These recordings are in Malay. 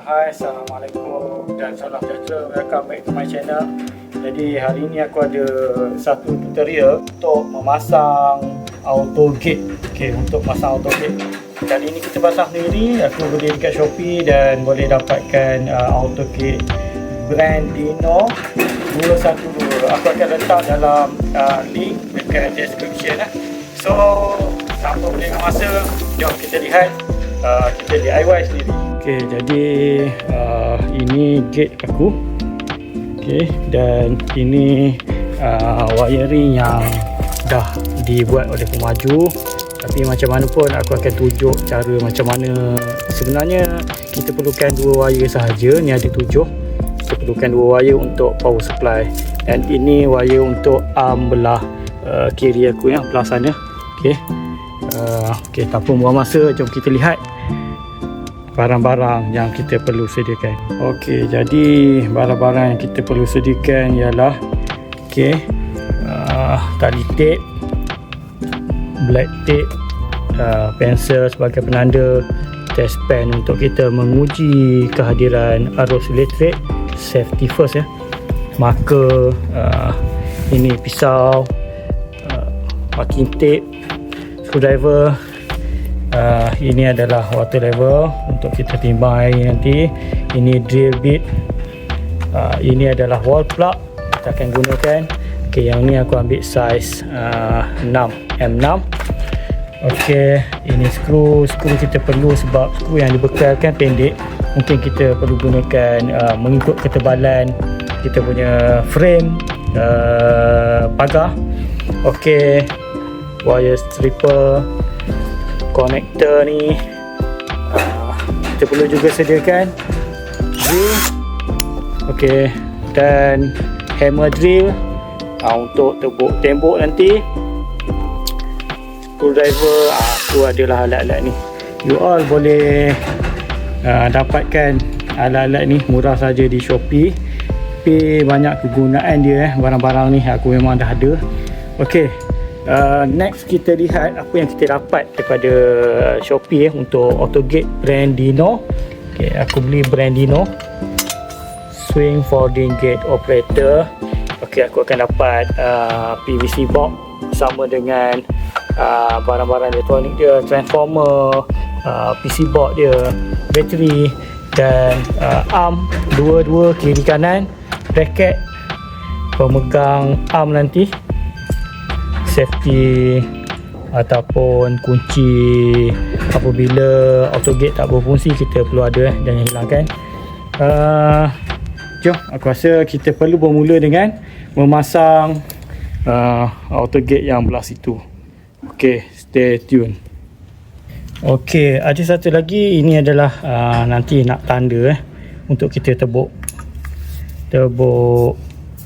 Hai, Assalamualaikum dan salam sejahtera. Welcome back to my channel. Jadi hari ini aku ada satu tutorial untuk memasang auto gate. Untuk masang auto gate. Kali ini kita pasang sendiri. Aku beli dekat Shopee dan boleh dapatkan auto gate brand Dino 212. Aku akan letak dalam link dekat description. So, tanpa melengah masa, jom kita lihat kita DIY sendiri. Jadi ini gate aku. Dan ini wiring yang dah dibuat oleh pemaju. Tapi macam mana pun aku akan tunjuk cara macam mana. Sebenarnya kita perlukan dua wire sahaja. Ni ada 7. Kita perlukan dua wire untuk power supply. Dan ini wire untuk arm belah kiri aku yang belah sana. Tanpa buang masa, jom kita lihat barang-barang yang kita perlu sediakan. Jadi barang-barang yang kita perlu sediakan ialah tali tape, black tape, pensel sebagai penanda, test pen untuk kita menguji kehadiran arus elektrik, safety first marker, ini pisau, marking tape, screwdriver. Ini adalah water level untuk kita timbang air nanti. Ini drill bit. Ini adalah wall plug kita akan gunakan. Yang ni aku ambil saiz 6 M6. Ini skru kita perlu sebab skru yang dibekalkan pendek. Mungkin kita perlu gunakan mengikut ketebalan kita punya frame pagar. Wire stripper, konektor ni, kita perlu juga sediakan drill, dan hammer drill untuk tebuk tembok nanti. Screwdriver, aku adalah alat-alat ni. You all boleh dapatkan alat-alat ni murah saja di Shopee, tapi banyak kegunaan dia. Barang-barang ni aku memang dah ada. Next kita lihat apa yang kita dapat daripada Shopee untuk auto gate brand Dino. Aku beli brand Dino swing folding gate operator. Aku akan dapat PVC box sama dengan barang-barang elektronik dia, transformer, PC box dia, bateri, dan arm dua-dua kiri kanan, bracket pemegang arm nanti, safety ataupun kunci apabila auto gate tak berfungsi kita perlu ada dan hilangkan. Jom, aku rasa kita perlu bermula dengan memasang auto gate yang belah situ. Stay tune. Ada satu lagi, ini adalah nanti nak tanda untuk kita tebuk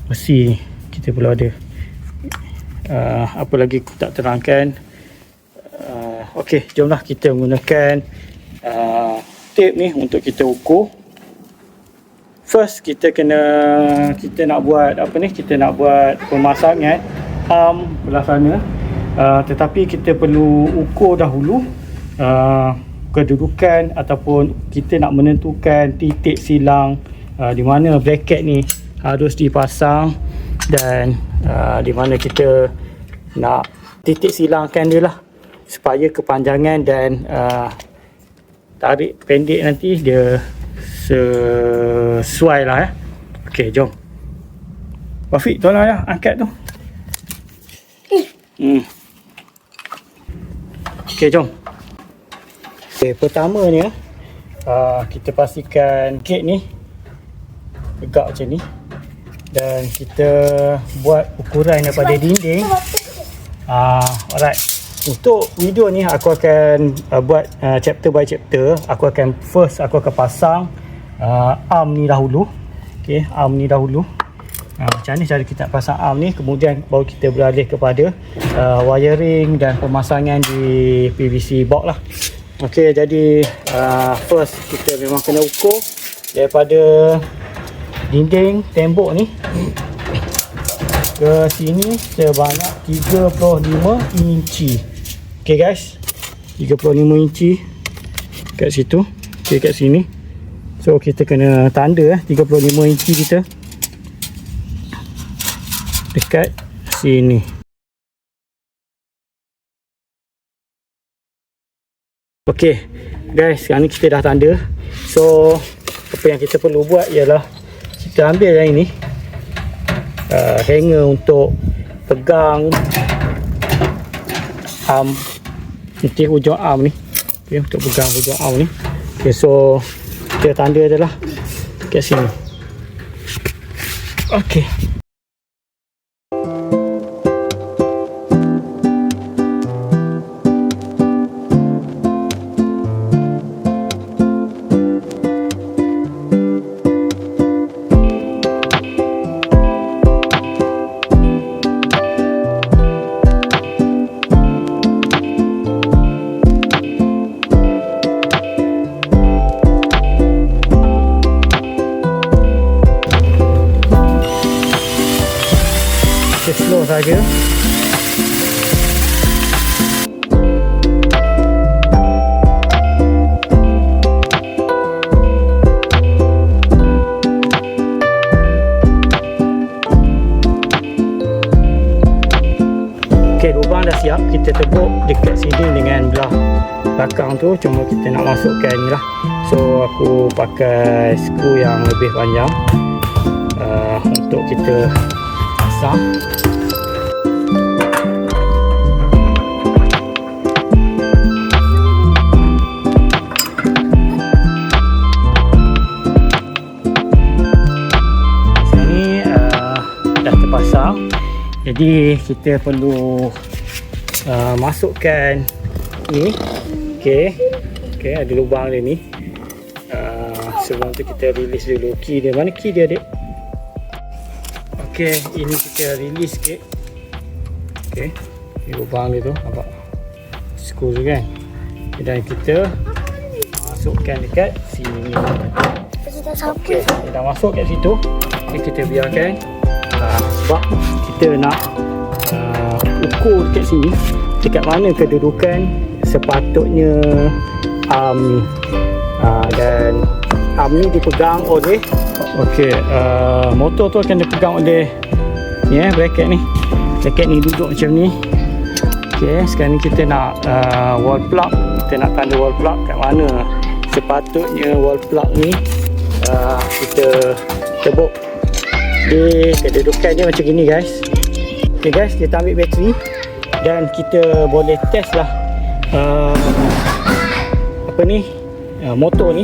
besi kita perlu ada. Apa lagi aku tak terangkan. Jomlah kita menggunakan tape ni untuk kita ukur. First kita nak buat kita nak buat pemasangan arm belah sana, tetapi kita perlu ukur dahulu kedudukan ataupun kita nak menentukan titik silang di mana bracket ni harus dipasang dan di mana kita nak titik silangkan dia lah, supaya kepanjangan dan tarik pendek nanti dia sesuai lah jom Wafiq, tolong angkat tu. Jom. Pertamanya kita pastikan gate ni tegak macam ni dan kita buat ukuran daripada dinding. Alright, untuk video ni aku akan buat chapter by chapter. Aku akan pasang arm ni dahulu. Arm ni dahulu. Macam ni cara kita pasang arm ni, kemudian baru kita beralih kepada wiring dan pemasangan di PVC box lah. Jadi first kita memang kena ukur daripada dinding tembok ni ke sini sebanyak 35 inci. Guys, 35 inci kat situ. Kat sini So kita kena tanda 35 inci kita dekat sini. Okey guys, sekarang ni kita dah tanda. So apa yang kita perlu buat ialah kita ambil yang ini, hanger untuk pegang arm, nanti hujung arm ni. Okay, untuk pegang hujung arm ni. Okay, so kita tanda je lah kat sini. Okay. Slow saja. Okey, lubang dah siap. Kita tepuk dekat sini dengan belah belakang tu, cuma kita nak masukkan ni lah. So aku pakai skru yang lebih panjang untuk kita pasang. Jadi kita perlu masukkan ni. Okey, ada lubang dia ni. Sebelum tu kita release dulu key dia. Mana key dia, adik? Okey, ini kita release sikit. Okey, ni lubang dia tu, nampak skru tu kan. Dan kita masukkan dekat sini. Okey, dah masuk kat situ. Okay, kita biarkan. Sebab kita nak ukur dekat sini dekat mana kedudukan sepatutnya arm ni, dan arm ni dipegang oleh motor tu akan dipegang oleh ni, bracket ni. Bracket ni duduk macam ni. Okey, sekarang ni kita nak wall plug. Kita nak tanda wall plug kat mana sepatutnya wall plug ni kita tebuk. Di kedudukan dia macam gini guys. Ok guys, kita ambil bateri dan kita boleh test lah motor ni,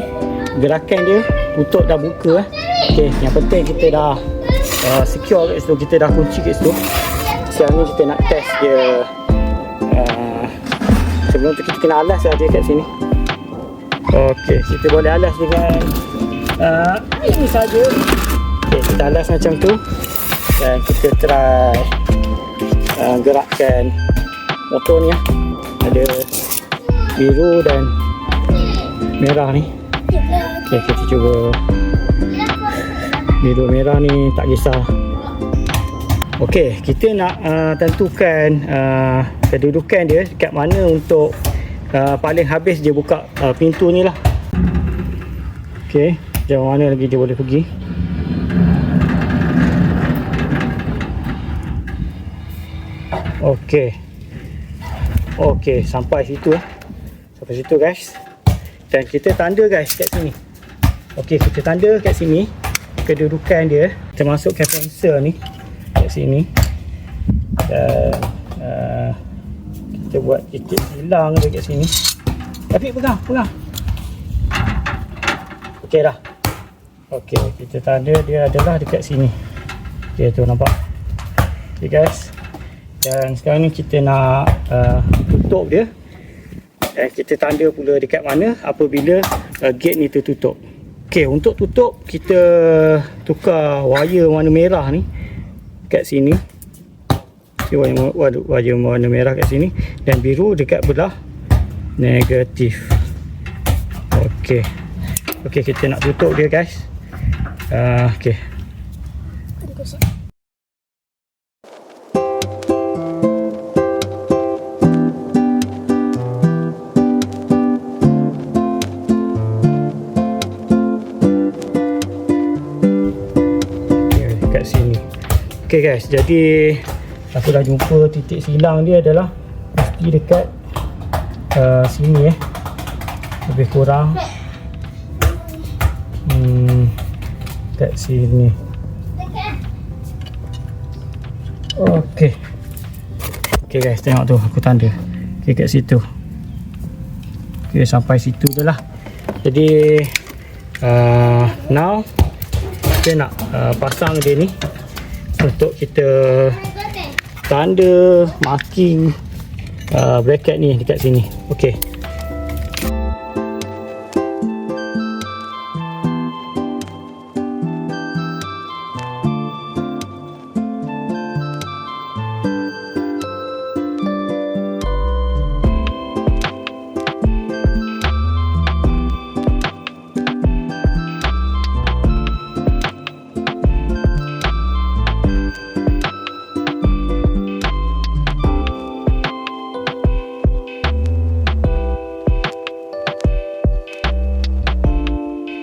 gerakan dia, tutup dah buka. Ok, yang penting kita dah secure kat situ, kita dah kunci kat situ. Sekarang ni kita nak test dia. Sebelum tu kita kena alas lah dia kat sini. Ok, kita boleh alas dengan ini saja. Okay, kita alas macam tu dan kita try gerakkan motor ni lah. Ada biru dan merah ni. Okay, kita cuba biru merah ni, tak kisah. Ok, kita nak tentukan kedudukan dia dekat mana untuk paling habis dia buka pintu ni lah. Ok, jauh mana lagi dia boleh pergi. Okey, sampai situ. Sampai situ guys. Dan kita tanda guys kat sini. Okey, kita tanda kat sini kedudukan dia. Kita masukkan sensor ni kat sini. Dan kita buat titik hilang dia kat sini. Tapi pegang. Okey dah. Okey, kita tanda dia adalah dekat sini. Okey, tu nampak. Okey guys. Dan sekarang ni kita nak tutup dia. Dan kita tanda pula dekat mana apabila gate ni tertutup. Okey, untuk tutup kita tukar wire warna merah ni kat sini. Wire warna merah kat sini dan biru dekat belah negatif. Okey. Okey, kita nak tutup dia guys. Okey. Okay guys, jadi aku dah jumpa titik silang dia adalah mesti dekat sini lebih kurang dekat sini. Okay guys, tengok tu aku tanda. Okay, kat situ. Okay, sampai situ je lah. Jadi now kita nak pasang dia ni untuk kita tanda marking bracket ni dekat sini. Okay.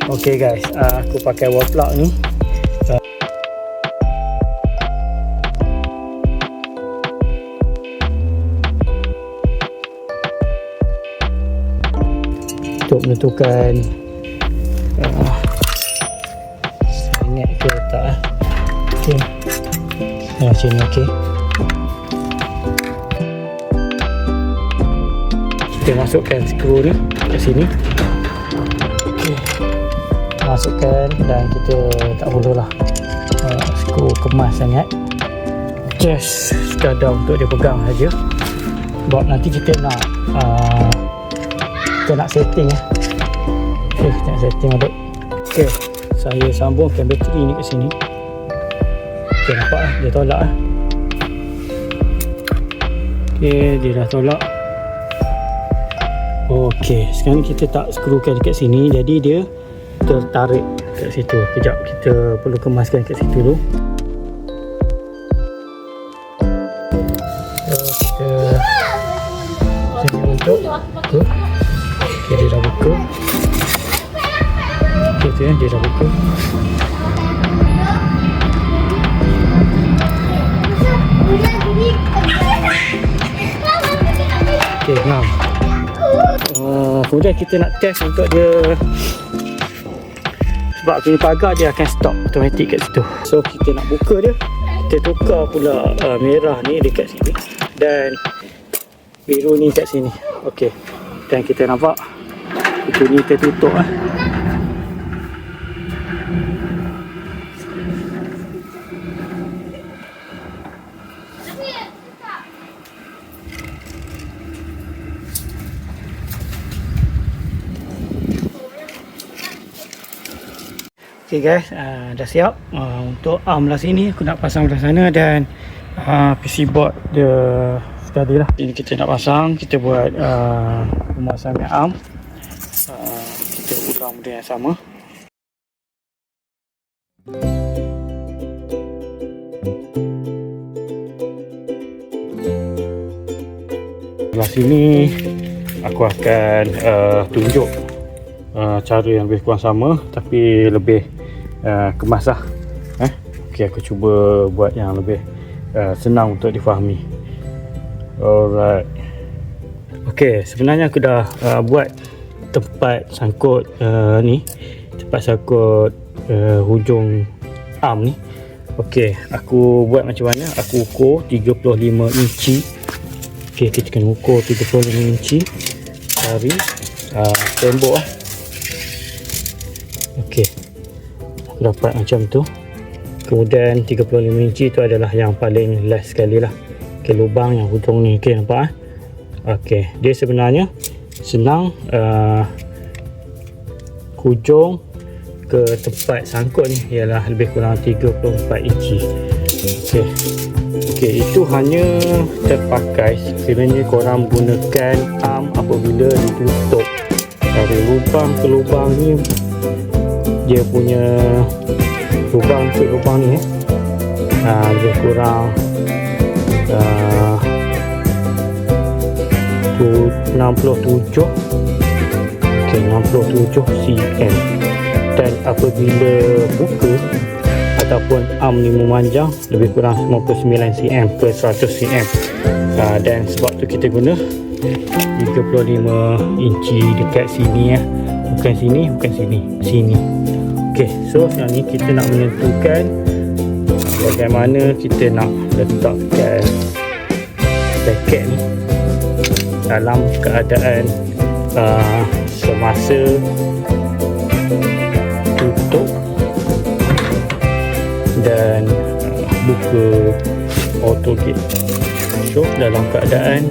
Okay guys, aku pakai wall plug ni. Untuk menentukan sangat ke tak okay. Macam ni okay. Kita masukkan skru ni kat sini. Okay. Masukkan dan kita tak perlulah skru kemas sangat, just sekadar untuk dia pegang saja. Sebab nanti kita nak setting okay, kita nak setting adik. Okay, saya sambungkan bateri ni kat sini. Okay, nampak lah dia tolak okay, dia dah tolak. Okay, sekarang kita tak skrukan dekat sini, jadi dia tertarik kat situ. Kejap, kita perlu kemaskan kat situ dulu. Kita sini untuk buka. Okay, dia dah buka. Okay, tu dia dah buka. Okay, nah. Kemudian kita nak test untuk dia, sebab punya pagar dia akan stop automatik kat situ. So kita nak buka dia, kita tukar pula merah ni dekat sini dan biru ni kat sini. Okey, dan kita nampak itu ni tertutup Okay guys, dah siap untuk arm belah sini. Aku nak pasang belah sana dan PC board dia sekali lah. Ini kita nak pasang, kita buat pemasangan arm. Kita ulang benda yang sama. Belah sini aku akan tunjuk cara yang lebih kurang sama tapi lebih kemas lah. Okay, aku cuba buat yang lebih senang untuk difahami. Alright. Okay, sebenarnya aku dah buat tempat sangkut ni, tempat sangkut hujung arm ni. Okay, aku buat macam mana, aku ukur 35 inci. Okay, kita kena ukur 35 inci dari tembok lah. Okay, aku dapat macam tu. Kemudian 35 inci tu adalah yang paling last sekali lah. Okay, lubang yang hujung ni. Okay, nampak Okay, dia sebenarnya senang. Hujung ke tempat sangkut ni ialah lebih kurang 34 inci. Okay, itu hanya terpakai sekiranya korang gunakan arm apabila ditutup dari lubang ke lubang ni. Dia punya lubang ke lubang ni lebih kurang 67 okay, 67 cm. Dan apabila buka ataupun arm ni memanjang lebih kurang 99 cm per 100 cm. Dan sebab tu kita guna 35 inci dekat sini ya. Bukan sini, bukan sini, sini. Okey, so sekarang ni kita nak menentukan bagaimana kita nak letakkan paket ni dalam keadaan semasa tutup dan buka auto gate. So dalam keadaan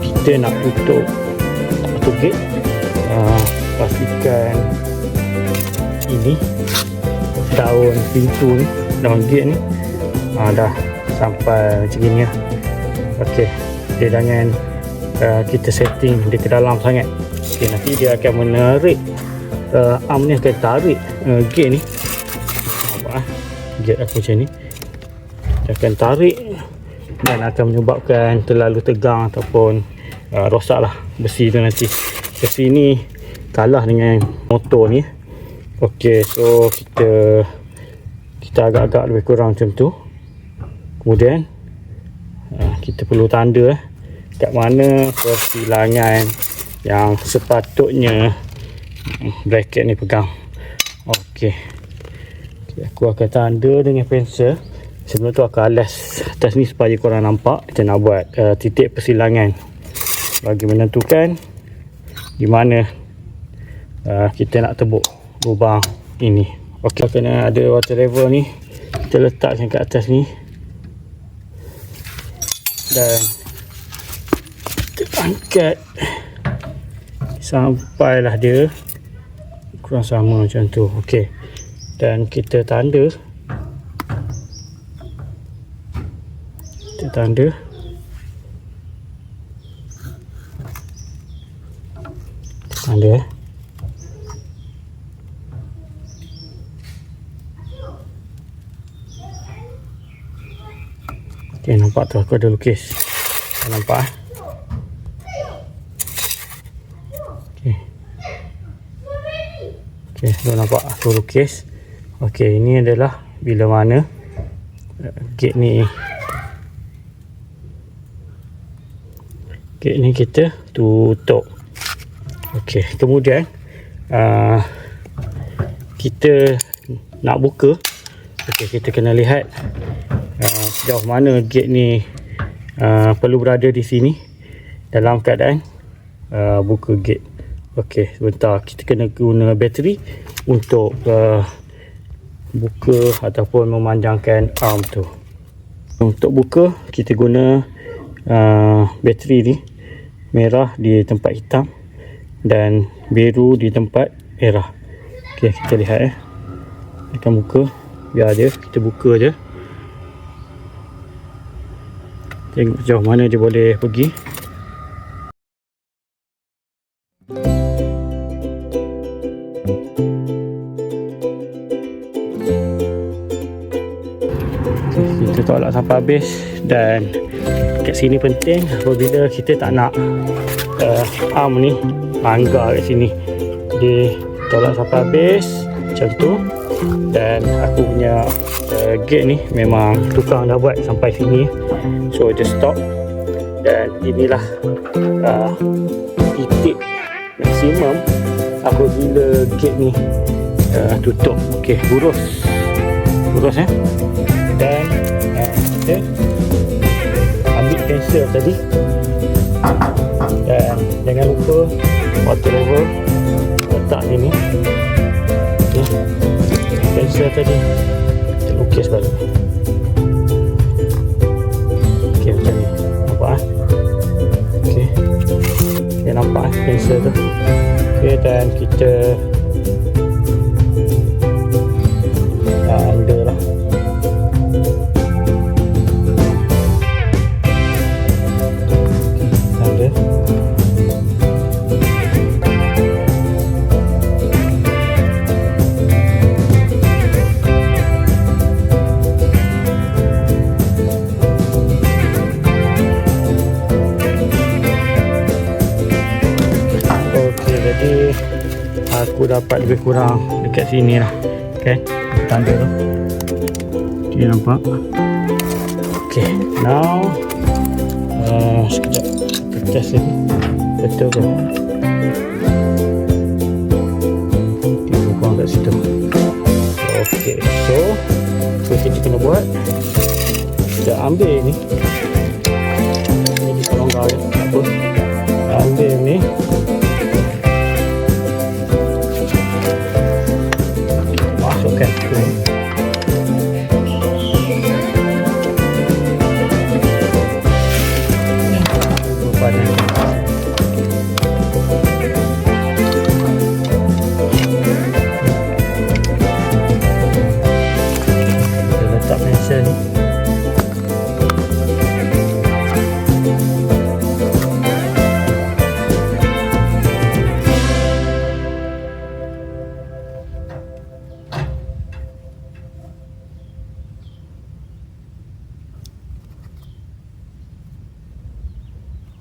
kita nak tutup auto gate, pastikan ini daun pintu ni, daun gate ni dah sampai macam ni lah. Okey, dia jangan kita setting dia ke dalam sangat. Okey, nanti dia akan menarik arm ni akan tarik gate ni. Nampak gate aku macam ni, dia akan tarik dan akan menyebabkan terlalu tegang ataupun rosak lah besi tu nanti. Besi ni kalah dengan motor ni. Okey, so kita agak-agak lebih kurang macam tu. Kemudian kita perlu tanda kat mana persilangan yang sepatutnya bracket ni pegang. Okey, aku akan tanda dengan pensel. Sebelum tu aku alas atas ni supaya korang nampak. Kita nak buat titik persilangan bagi menentukan di mana kita nak tebuk lubang ini. Okey, kena ada water level ni, kita letakkan kat atas ni dan kita angkat sampailah dia kurang sama macam tu. Okey, dan kita tanda, okey, nampak tu aku ada lukis. Nampak okey, tu nampak aku lukis. Okey, ini adalah bila mana gate ni kita tutup. Okey, kemudian kita nak buka. Okey, kita kena lihat sejauh mana gate ni perlu berada di sini dalam keadaan buka gate. Okey, sebentar, kita kena guna bateri untuk buka ataupun memanjangkan arm tu. Untuk buka kita guna bateri ni, merah di tempat hitam dan biru di tempat merah. Okey, kita lihat akan buka. Biar dia, kita buka je, tengok sejauh mana dia boleh pergi. Kita tolak sampai habis. Dan kat sini penting, apabila kita tak nak arm ni langgar kat sini, dia tolak sampai habis macam tu. Dan aku punya gate ni memang tukang dah buat sampai sini, so dia stop. Dan inilah titik maksimum apabila gate ni tutup. Okey, burus dan kita ambil pensel tadi dan jangan lupa water level letak sini. Okey, pensel tadi kita lukis balik. Okey, macam ni, nampak okey, nampak pensel tu. Okey, dan kita tanda lah. Tanda. Okey, jadi aku dapat lebih kurang dekat sini lah, kan, tanda tu. Okay, nampak? Okay, now sekejap kita test lagi. Betul ke? Dia buang kat situ. Okay, so kita kena buat, kita ambil ni. Ini kita longgar je, tak apa. Ambil ni. Masukkan tu.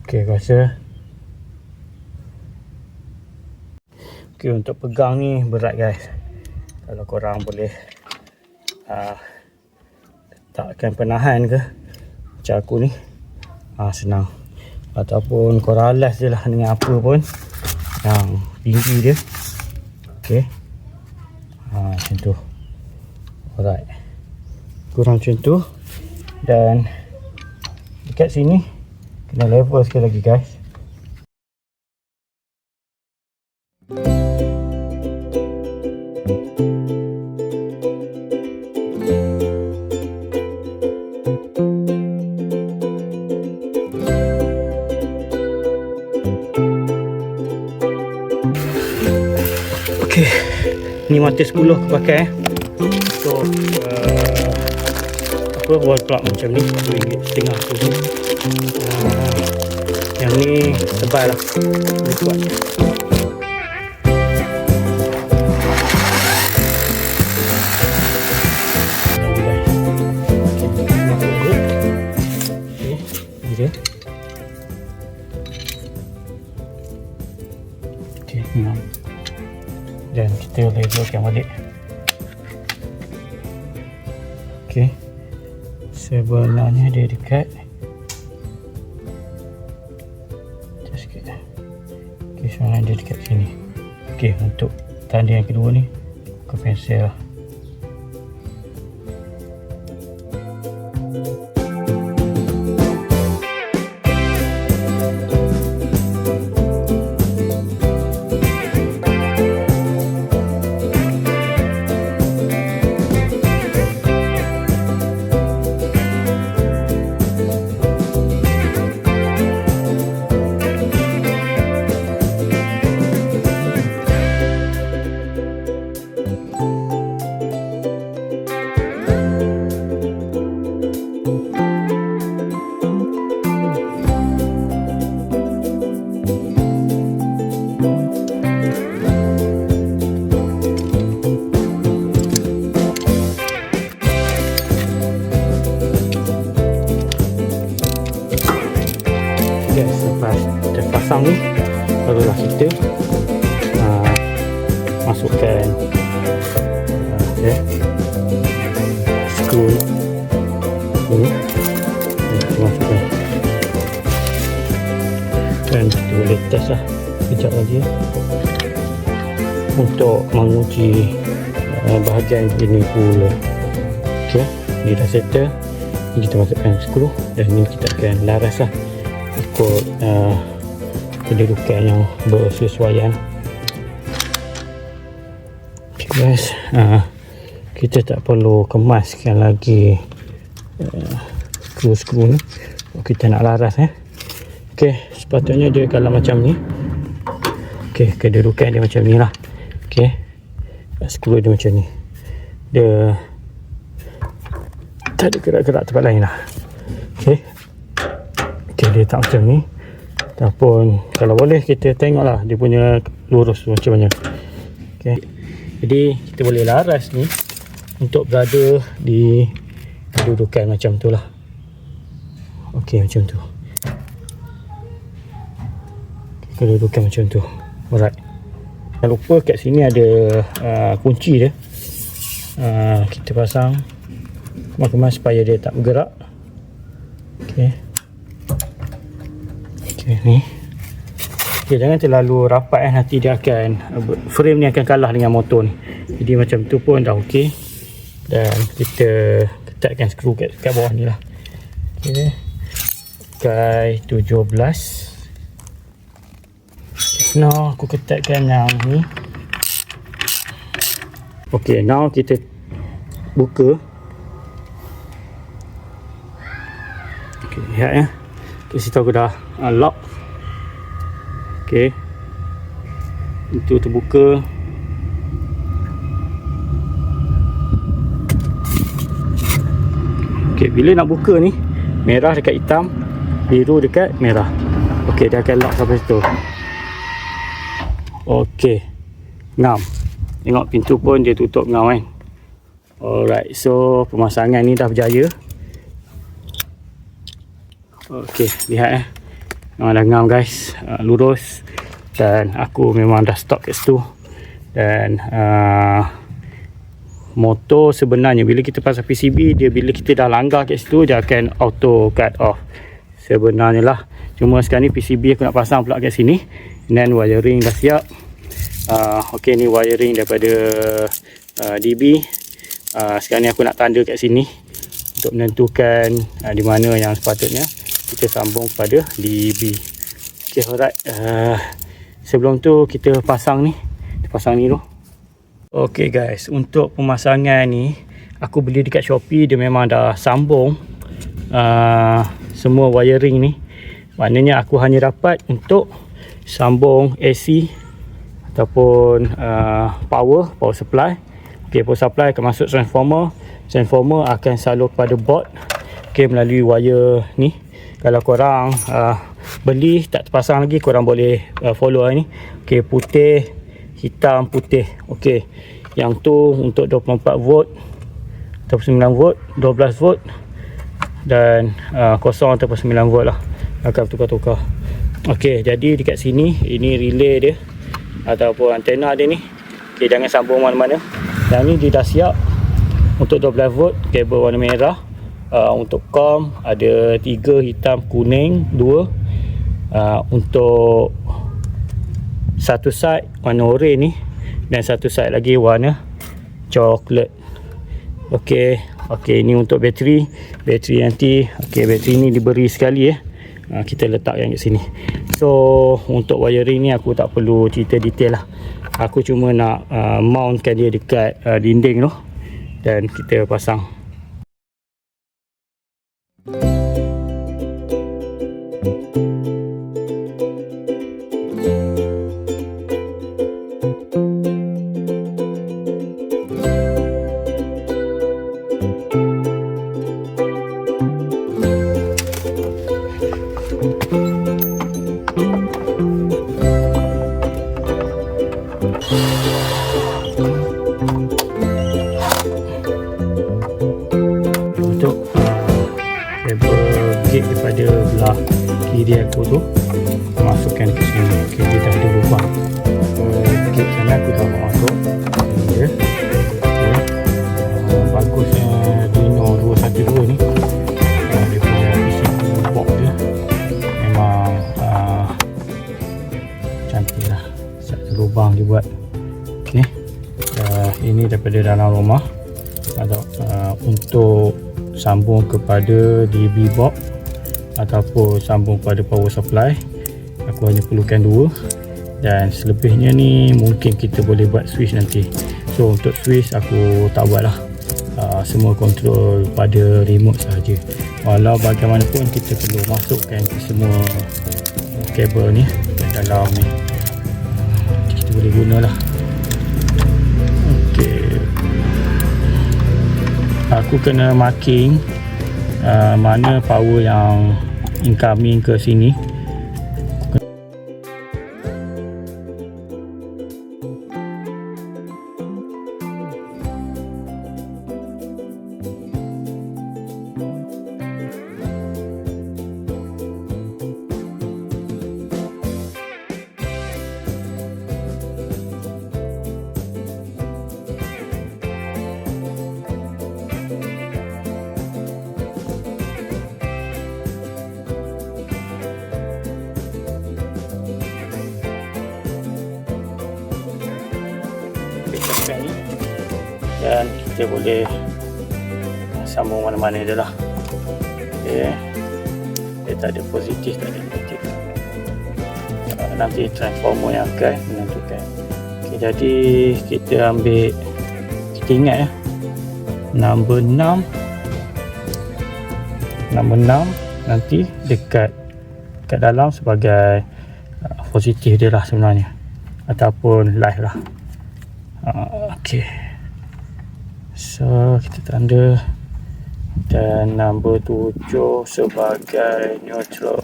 Okay, rasa. Okay, untuk pegang ni berat guys. Kalau korang boleh letakkan penahan ke macam aku ni, senang. Ataupun korang alas je lah dengan apa pun yang tinggi dia. Okay, macam tu. Alright, kurang macam tu. Dan dekat sini kena level sekali lagi guys. Okay, ni mata 10 aku pakai untuk wall clock macam ni, RM1.5 tu. Yang ni tebal lah, boleh kuat. Okay, dan kita levelkan balik. Okay, sebenarnya dia dekat sikit. Okay, sebenarnya dia dekat sini. Okay, untuk tanda yang kedua ni ke pensel lah. Lepas terpasang ni, barulah kita masukkan skru ni. Kita masukkan dan kita boleh test lah sekejap lagi untuk menguji bahagian ini pula. Ok, ni dah settle. Ni kita masukkan skru dan ni kita akan laras lah ikut kedudukan yang bersesuaian. Okay guys, kita tak perlu kemaskan lagi skru-skru ni. Kita nak laras Okay, sepatutnya dia kalau macam ni. Okay, kedudukan dia macam ni lah. Okay, skru dia macam ni. Dia tak ada gerak-gerak tempat lain lah. Okay, dia tak macam ni. Ataupun kalau boleh kita tengoklah dia punya lurus tu macam mana. Okay, jadi kita boleh laras ni untuk berada di kedudukan macam tu lah. Okay, macam tu. Kedudukan macam tu. Alright, jangan lupa kat sini ada kunci dia. Kita pasang kemas-kemas supaya dia tak bergerak. Okey. Okey ni. Okey, jangan terlalu rapat nanti dia akan frame ni akan kalah dengan motor ni. Jadi macam tu pun dah okey. Dan kita ketatkan skru kat bawah ni lah. Okey. Pakai 17. Now aku ketatkan yang ni. Okey, now kita buka. Okey, lihat ya. Kat situ aku dah lock. Okey. Itu terbuka. Okey, bila nak buka ni, merah dekat hitam, biru dekat merah. Okey, dia akan lock sampai situ. Okey. Ngam. Tengok pintu pun dia tutup ngam kan. Alright, so pemasangan ni dah berjaya. Okey, lihat memang dah ngam guys, lurus. Dan aku memang dah stop kat situ. Dan motor sebenarnya bila kita pasang PCB, dia bila kita dah langgar kat situ, dia akan auto cut off sebenarnya lah. Cuma sekarang ni PCB aku nak pasang pula kat sini. Dan wiring dah siap. Okey, ni wiring daripada DB. Sekarang ni aku nak tanda kat sini untuk menentukan di mana yang sepatutnya kita sambung kepada DB. Okey, alright. Sebelum tu kita pasang ni. Kita pasang ni dulu. Okey guys, untuk pemasangan ni aku beli dekat Shopee. Dia memang dah sambung semua wiring ni. Maknanya aku hanya dapat untuk sambung AC ataupun power supply. Okey, power supply akan masuk transformer. Transformer akan salur kepada board. Okey, melalui wire ni. Kalau korang beli tak terpasang lagi, korang boleh follow ni. Okey, putih, hitam, putih. Okey, yang tu untuk 24 volt ataupun 9 volt, 12 volt dan kosong ataupun 9 volt lah. Akan tukar-tukar. Okey, jadi dekat sini ini relay dia ataupun antena dia ni. Okey, jangan sambung mana-mana. Yang ni dia dah siap untuk 12 volt, kabel warna merah. Untuk COM ada 3, hitam, kuning 2. Untuk satu side warna oren ni dan satu side lagi warna coklat. Okey, ini untuk bateri. Bateri nanti, okey, bateri ni diberi sekali kita letak yang kat sini. So untuk wiring ni aku tak perlu cerita detail lah. Aku cuma nak mountkan dia dekat dinding tu dan kita pasang. Untuk kabel gate daripada belah kiri aku tu masukkan ke sini. Okay, dia dah ada lubang. Gate sana aku dah masuk. Ini dia. Bagusnya Dino 212 ni. Dia punya PCB box dia memang cantik lah. Satu lubang dia buat. Okay. Ini daripada dalam rumah. Atau untuk sambung kepada DB box ataupun sambung kepada power supply, aku hanya perlukan 2. Dan selebihnya ni mungkin kita boleh buat switch nanti. So untuk switch aku tak buat lah. Semua kontrol pada remote sahaja. Walau bagaimanapun kita perlu masukkan ke semua kabel ni ke dalam ni. Kita boleh guna lah. Aku kena marking mana power yang incoming ke sini. dan kita boleh sambung mana-mana je lah. Okay. Dia tak ada positif, tak ada negatif. Nanti transformer yang akan menentukan. Okay, jadi kita ambil, kita ingat ya, number 6 nanti dekat dalam sebagai positif dia lah sebenarnya, ataupun live lah. Ok, so kita tanda, dan number 7 sebagai neutral.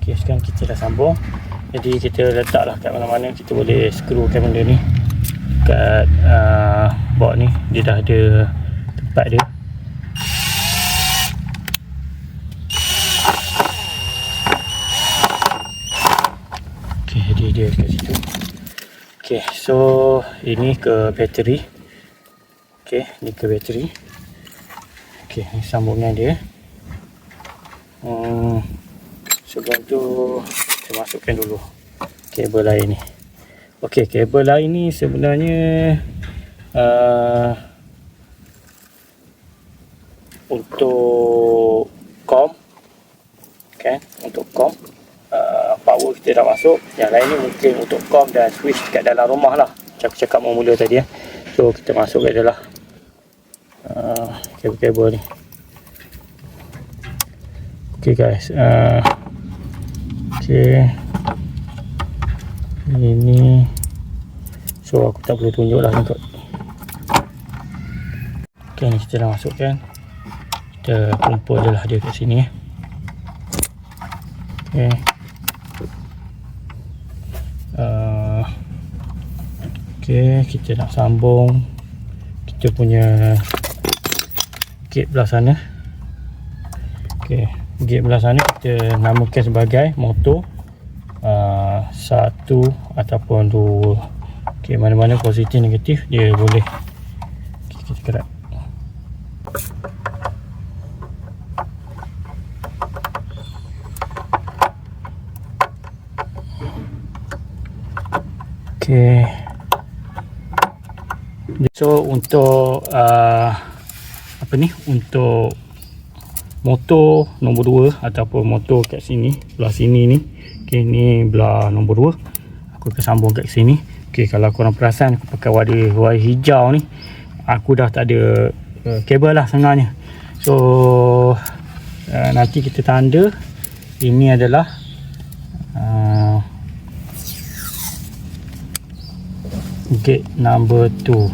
Ok, sekarang kita dah sambung. Jadi kita letaklah kat mana-mana. Kita boleh screwkan benda ni kat board ni. Dia dah ada tempat dia. Ok, jadi dia kat situ. Ok, so ini ke bateri. Ok, ni ke bateri. Ok, ni sambungan dia. Sebelum tu saya masukkan dulu kabel lain ni. Ok, kabel lain ni sebenarnya untuk COM kan, untuk COM. Power kita dah masuk. Yang lain ni mungkin untuk COM dan switch kat dalam rumah lah, macam aku cakap mula tadi ya. So kita masuk kat dalam kabel-kabel ni. Ok guys, ok, ini so aku tak boleh tunjuk lah kot. Ok, ni kita dah masukkan. Kita kumpul je lah dia kat sini. Ok, ok, kita nak sambung kita punya gate belah sana. Ok, gate belah sana kita namakan sebagai motor 1 ataupun 2. Ok, mana-mana positif negatif dia boleh. Okay, kita kerat. Ok, so untuk apa ni, untuk motor nombor 2 ataupun motor kat sini, belah sini ni. Ok, ni belah nombor 2. Aku akan sambung kat sini. Ok, kalau korang perasan aku pakai wire hijau ni, aku dah tak ada kabel lah sebenarnya. So nanti kita tanda ini adalah gate number 2.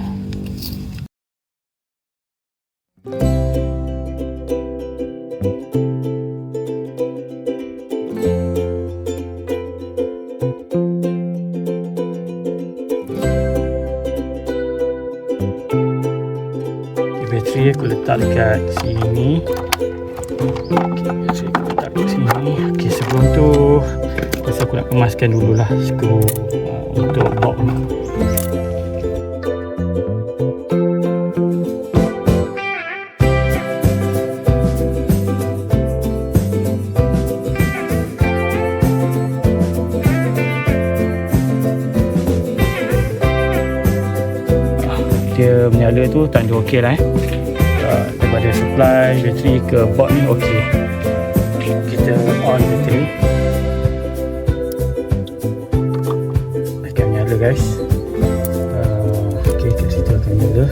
Bateri aku letak dekat sini. Bateri aku letak dekat sini. Ok, sebelum tu rasa aku nak kemaskan dululah skru untuk box ni. Dia menyala tu tanda okey lah daripada supply bateri ke board ni okey. Kita on bateri, akan menyala guys. Okey, kat situ akan menyala.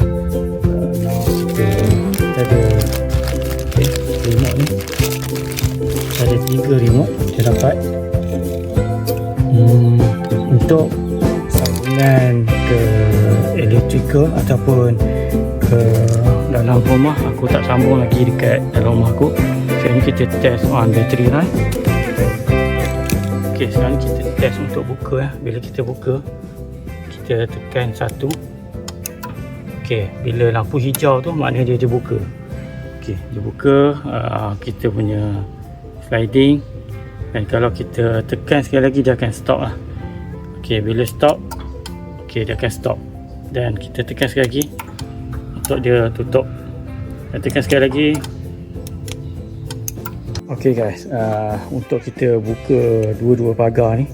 Now kita ada remote ni. Ada 3 remote kita dapat untuk sambungan ke electrical ataupun ke dalam rumah. Aku tak sambung lagi dekat dalam rumah aku. Sekarang kita test on battery run. Ok, sekarang kita test untuk buka ya. Bila kita buka, kita tekan 1. Ok, bila lampu hijau tu maknanya dia buka. Ok, dia buka. Kita punya sliding, dan kalau kita tekan sekali lagi dia akan stop lah. Ok, bila stop, ok, dia akan stop. Dan kita tekan sekali lagi untuk dia tutup, dan tekan sekali lagi. Ok guys, untuk kita buka dua-dua pagar ni,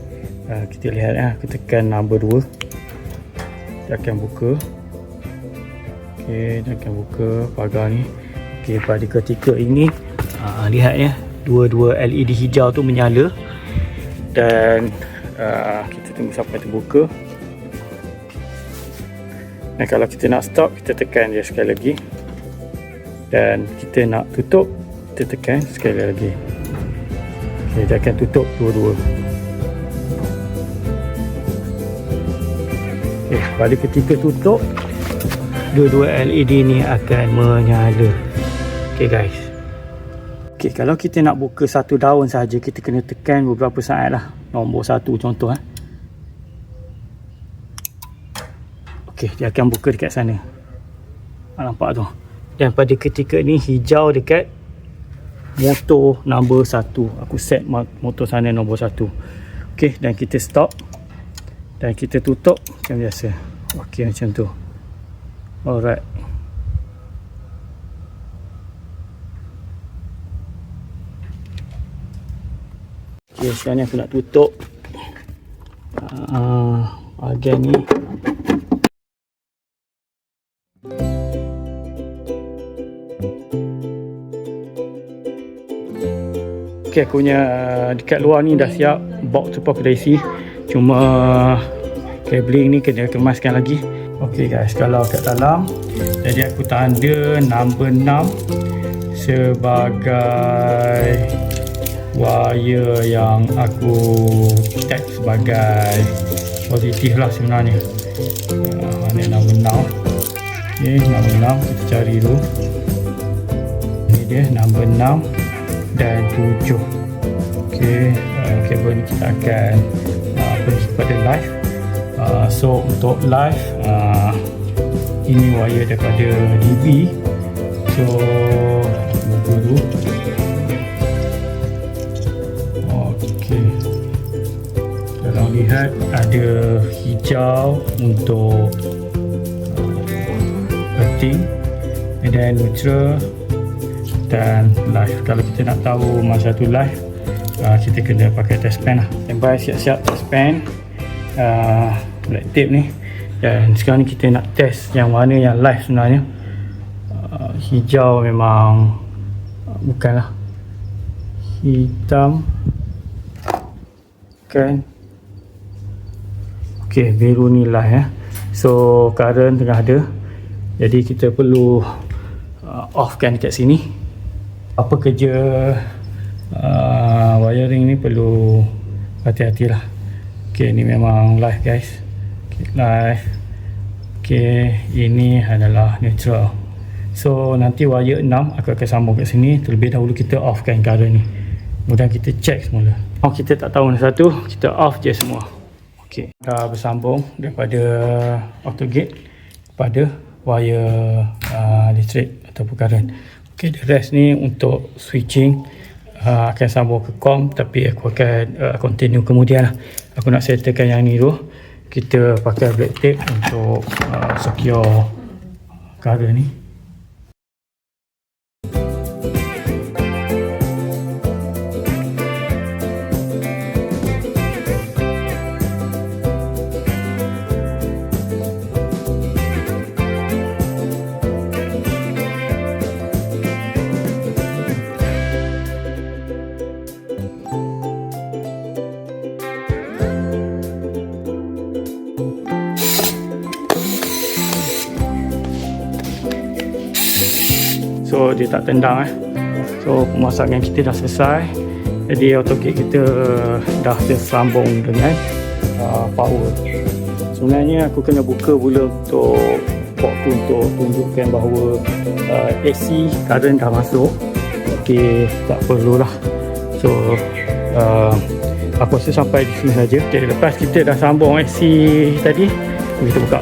Kita lihat aku tekan number 2, dia akan buka. Okey, dia akan buka pagar ni. Okey, pada ketika ini lihat ya, dua-dua LED hijau tu menyala, dan kita tunggu sampai terbuka. Dan kalau kita nak stop, kita tekan dia sekali lagi, dan kita nak tutup, kita tekan sekali lagi. Okay, dia akan tutup dua-dua. Okay, pada ketika tutup, dua-dua LED ni akan menyala. Okay guys. Okay, kalau kita nak buka satu daun saja, kita kena tekan beberapa saat lah. Nombor 1 contoh. Okay, dia akan buka dekat sana. Nampak tu. Dan pada ketika ni hijau dekat motor nombor 1. Aku set motor sana nombor 1. Okay, dan kita stop. Dan kita tutup macam biasa. Okay, macam tu. Alright. Okay, sekarang ni aku nak tutup bahagian ni. Okay, aku punya dekat luar ni dah siap. Box tu pun aku dah isi. Cuma cabling ni kena kemaskan lagi. Okay guys, kalau kat dalam, jadi aku tanda number 6 sebagai wire yang aku tag sebagai positif lah sebenarnya. Mana number 6? Okay, number 6 kita cari dulu. Ini dia number 6 dan 7. Okay, kabel ni kita akan pergi kepada live. So untuk live, ini wire daripada DB. So buka dulu. Okay, kalau lihat ada hijau untuk earthing, dan neutral dan live. Kalau kita nak tahu masa tu live, kita kena pakai test pen lah. Standby, siap-siap test pen, black tape ni. Dan sekarang ni kita nak test yang mana yang live sebenarnya. Hijau memang bukanlah, hitam kan. Ok, biru ni live ya. So current tengah ada, jadi kita perlu offkan dekat sini. Apa kerja wiring ni perlu hati-hatilah. Ok, ni memang live guys. Okay, live. Ok, ini adalah neutral. So nanti wire 6 aku akan sambung kat sini. Terlebih dahulu kita offkan current ni. Kemudian kita check semula. Kita tak tahu mana satu, kita off je semua. Ok, dah bersambung daripada auto gate kepada wire listrik ataupun current. Ok, the rest ni untuk switching akan sambung ke com, tapi aku akan continue kemudian lah. Aku nak settlekan yang ni dulu. Kita pakai black tape untuk secure current ni. So dia tak tendang So pemasangan kita dah selesai. Jadi AutoGate kita dah tersambung dengan power. Sebenarnya aku kena buka pula untuk port tu untuk tunjukkan bahawa AC current dah masuk. Ok, tak perlulah. So aku rasa sampai di sini saja. Okay, lepas kita dah sambung AC tadi, kita buka.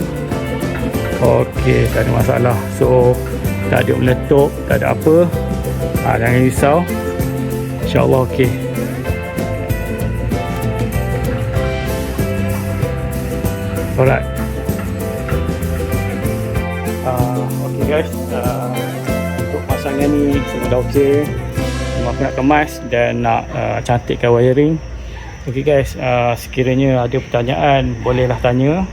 Ok, tak ada masalah. So tak ada meletup, tak ada apa. Jangan risau, InsyaAllah ok. Alright. Ok guys, untuk pasangan ni semua dah ok. Cuma aku nak kemas dan nak cantikkan wiring. Okay guys, sekiranya ada pertanyaan bolehlah tanya.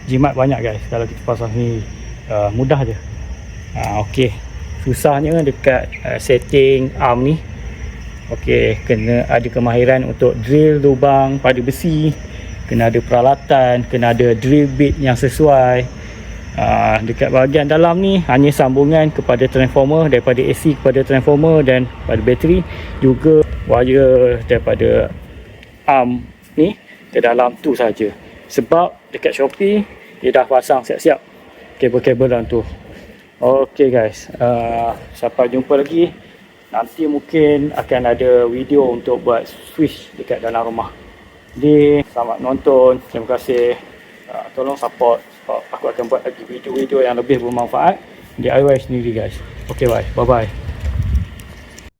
Jimat banyak guys kalau kita pasang ni, mudah je. Okay, susahnya dekat setting arm ni. Okay, kena ada kemahiran untuk drill lubang pada besi, kena ada peralatan, kena ada drill bit yang sesuai. Dekat bahagian dalam ni hanya sambungan kepada transformer, daripada AC kepada transformer dan pada bateri, juga wire daripada arm ni ke dalam tu saja. Sebab dekat Shopee dia dah pasang siap-siap kabel-kabel dalam tu. Okay guys, sampai jumpa lagi. Nanti mungkin akan ada video untuk buat switch dekat dalam rumah. Jadi selamat nonton, terima kasih. Tolong support, aku akan buat lagi video-video yang lebih bermanfaat DIY sendiri guys. Okay, bye bye.